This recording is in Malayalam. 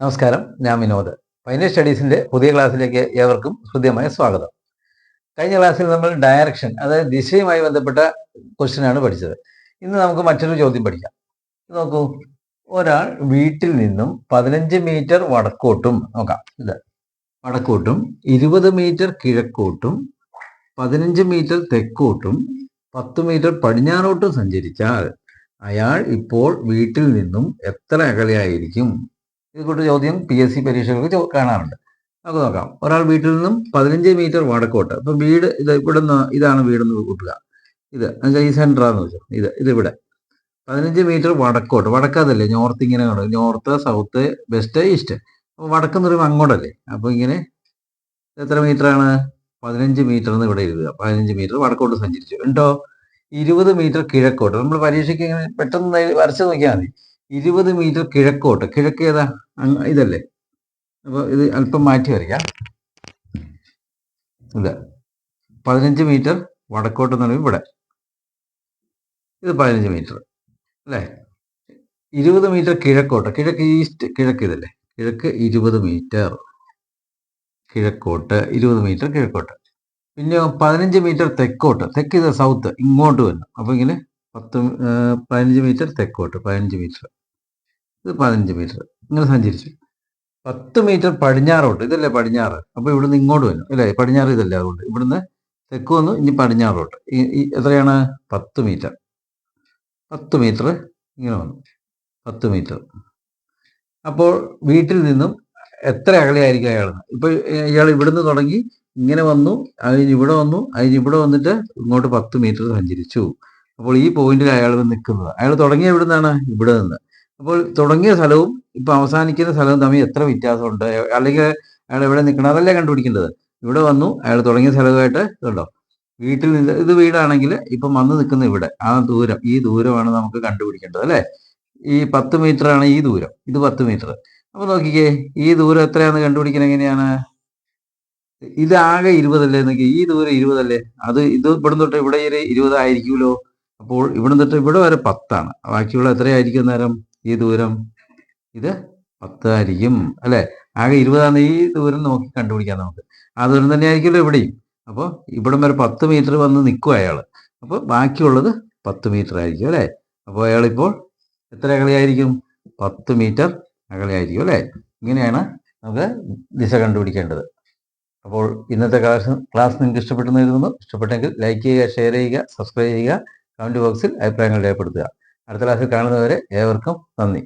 നമസ്കാരം, ഞാൻ വിനോദ്. ഫൈനൽ സ്റ്റഡീസിന്റെ പുതിയ ക്ലാസ്സിലേക്ക് ഏവർക്കും ഹൃദ്യമായ സ്വാഗതം. കഴിഞ്ഞ ക്ലാസ്സിൽ നമ്മൾ ഡയറക്ഷൻ, അതായത് ദിശയുമായി ബന്ധപ്പെട്ട ക്വസ്റ്റ്യനാണ് പഠിച്ചത്. ഇന്ന് നമുക്ക് മറ്റൊരു ചോദ്യം പഠിക്കാം. നോക്കൂ, ഒരാൾ വീട്ടിൽ നിന്നും 15 മീറ്റർ വടക്കോട്ടും നോക്കാം, ഇത് വടക്കോട്ടും 20 മീറ്റർ കിഴക്കോട്ടും 15 മീറ്റർ തെക്കോട്ടും 10 മീറ്റർ പടിഞ്ഞാറോട്ടും സഞ്ചരിച്ചാൽ അയാൾ ഇപ്പോൾ വീട്ടിൽ നിന്നും എത്ര അകലെയായിരിക്കും? ഇതുകൂട്ട് ചോദ്യം PSC പരീക്ഷകൾക്ക് കാണാറുണ്ട്. നമുക്ക് നോക്കാം. ഒരാൾ വീട്ടിൽ നിന്നും 15 മീറ്റർ വടക്കോട്ട്, അപ്പൊ വീട് ഇത് ഇവിടെ നിന്ന്, ഇതാണ് വീടെന്ന് കൂട്ടുക. ഇത് ഈ സെന്ററാന്ന് വെച്ചോ, ഇത് ഇവിടെ 15 മീറ്റർ വടക്കോട്ട്. വടക്കാതല്ലേ, നോർത്ത് ഇങ്ങനെ കാണും, നോർത്ത് സൗത്ത് വെസ്റ്റ് ഈസ്റ്റ്. അപ്പൊ വടക്കെന്ന് പറയുമ്പോൾ അങ്ങോട്ടല്ലേ. അപ്പൊ ഇങ്ങനെ എത്ര മീറ്റർ ആണ്? 15 മീറ്റർ എന്ന് ഇവിടെ എഴുതുക. 15 മീറ്റർ വടക്കോട്ട് സഞ്ചരിച്ചു. ഉണ്ടോ? 20 മീറ്റർ കിഴക്കോട്ട്. നമ്മൾ പരീക്ഷയ്ക്ക് ഇങ്ങനെ പെട്ടെന്ന് വരച്ച് നോക്കിയാൽ മതി. 20 മീറ്റർ കിഴക്കോട്ട്. കിഴക്ക് ഏതാ? ഇതല്ലേ. അപ്പോൾ ഇത് അല്പം മാറ്റി വരയ്ക്കാം. ഇത് 15 മീറ്റർ വടക്കോട്ട് എന്ന് പറയുമ്പോൾ ഇവിടെ ഇത് 15 മീറ്റർ അല്ലേ. 20 മീറ്റർ കിഴക്കോട്ട്. കിഴക്ക് ഈസ്റ്റ്, കിഴക്ക് ഇതല്ലേ. കിഴക്ക് 20 മീറ്റർ കിഴക്കോട്ട്, 20 മീറ്റർ കിഴക്കോട്ട്. പിന്നെ 15 മീറ്റർ തെക്കോട്ട്. തെക്ക് ഇത് സൗത്ത്, ഇങ്ങോട്ട് വന്നു. അപ്പൊ ഇങ്ങനെ 15 മീറ്റർ തെക്കോട്ട്, 15 മീറ്റർ, ഇത് 15 മീറ്റർ ഇങ്ങനെ സഞ്ചരിച്ചു. 10 മീറ്റർ പടിഞ്ഞാറോട്ട്. ഇതല്ലേ പടിഞ്ഞാറ്. അപ്പൊ ഇവിടുന്ന് ഇങ്ങോട്ട് വന്നു അല്ലേ. പടിഞ്ഞാറ് ഇതല്ലേ, അതുകൊണ്ട് ഇവിടുന്ന് തെക്ക് വന്നു, ഇനി പടിഞ്ഞാറോട്ട്. എത്രയാണ്? 10 മീറ്റർ. 10 മീറ്റർ ഇങ്ങനെ വന്നു, 10 മീറ്റർ. അപ്പോൾ വീട്ടിൽ നിന്നും എത്ര അകലെയായിരിക്കും അയാൾ? ഇപ്പൊ ഇയാൾ ഇവിടുന്ന് തുടങ്ങി ഇങ്ങനെ വന്നു, അതിന് ഇവിടെ വന്നു, അതിന് ഇവിടെ വന്നിട്ട് ഇങ്ങോട്ട് 10 മീറ്റർ സഞ്ചരിച്ചു. അപ്പോൾ ഈ പോയിന്റിൽ അയാൾ നിൽക്കുന്നത്. അയാൾ തുടങ്ങിയ എവിടെ നിന്നാണ്? ഇവിടെ നിന്ന്. അപ്പോൾ തുടങ്ങിയ സ്ഥലവും ഇപ്പൊ അവസാനിക്കുന്ന സ്ഥലവും തമ്മിൽ എത്ര വ്യത്യാസമുണ്ട്, അല്ലെങ്കിൽ അയാൾ എവിടെ നിൽക്കണം, അതല്ലേ കണ്ടുപിടിക്കേണ്ടത്. ഇവിടെ വന്നു, അയാൾ തുടങ്ങിയ സ്ഥലവുമായിട്ട് ഇതുണ്ടോ, വീട്ടിൽ നിന്ന്, ഇത് വീടാണെങ്കിൽ ഇപ്പം വന്ന് നിൽക്കുന്ന ഇവിടെ, ആ ദൂരം, ഈ ദൂരമാണ് നമുക്ക് കണ്ടുപിടിക്കേണ്ടത് അല്ലേ. ഈ 10 മീറ്റർ ആണ് ഈ ദൂരം, ഇത് 10 മീറ്റർ. അപ്പൊ നോക്കിക്കേ, ഈ ദൂരം എത്രയാണെന്ന് കണ്ടുപിടിക്കുന്നത് എങ്ങനെയാണ്? ഇത് ആകെ 20 അല്ലേ നോക്കി, ഈ ദൂരം 20 അല്ലേ. ഇത് ഇവിടെ തൊട്ട് ഇവിടെ 20 ആയിരിക്കുമല്ലോ. അപ്പോൾ ഇവിടെ തൊട്ട് ഇവിടെ വരെ 10 ബാക്കിയുള്ള എത്രയായിരിക്കും നേരം? ഈ ദൂരം ഇത് 10 ആയിരിക്കും അല്ലെ. ആകെ 20 ഈ ദൂരം നോക്കി കണ്ടുപിടിക്കാം നമുക്ക്. ആ ദൂരം തന്നെ ആയിരിക്കുമല്ലോ ഇവിടെയും. അപ്പോൾ ഇവിടം വരെ 10 മീറ്റർ വന്ന് നിൽക്കും അയാൾ. അപ്പോൾ ബാക്കിയുള്ളത് 10 മീറ്റർ ആയിരിക്കും അല്ലെ. അപ്പോൾ അയാളിപ്പോൾ എത്ര അകലെയായിരിക്കും? 10 മീറ്റർ അകലെയായിരിക്കും അല്ലെ. ഇങ്ങനെയാണ് നമുക്ക് ദിശ കണ്ടുപിടിക്കേണ്ടത്. അപ്പോൾ ഇന്നത്തെ ക്ലാസ് നിങ്ങൾക്ക് ഇഷ്ടപ്പെട്ടെന്ന് കരുതുന്നു. ഇഷ്ടപ്പെട്ടെങ്കിൽ ലൈക്ക് ചെയ്യുക, ഷെയർ ചെയ്യുക, സബ്സ്ക്രൈബ് ചെയ്യുക, കമന്റ് ബോക്സിൽ അഭിപ്രായങ്ങൾ രേഖപ്പെടുത്തുക. അടുത്ത ക്ലാസ്സിൽ കാണുന്നവരെ ഏവർക്കും നന്ദി.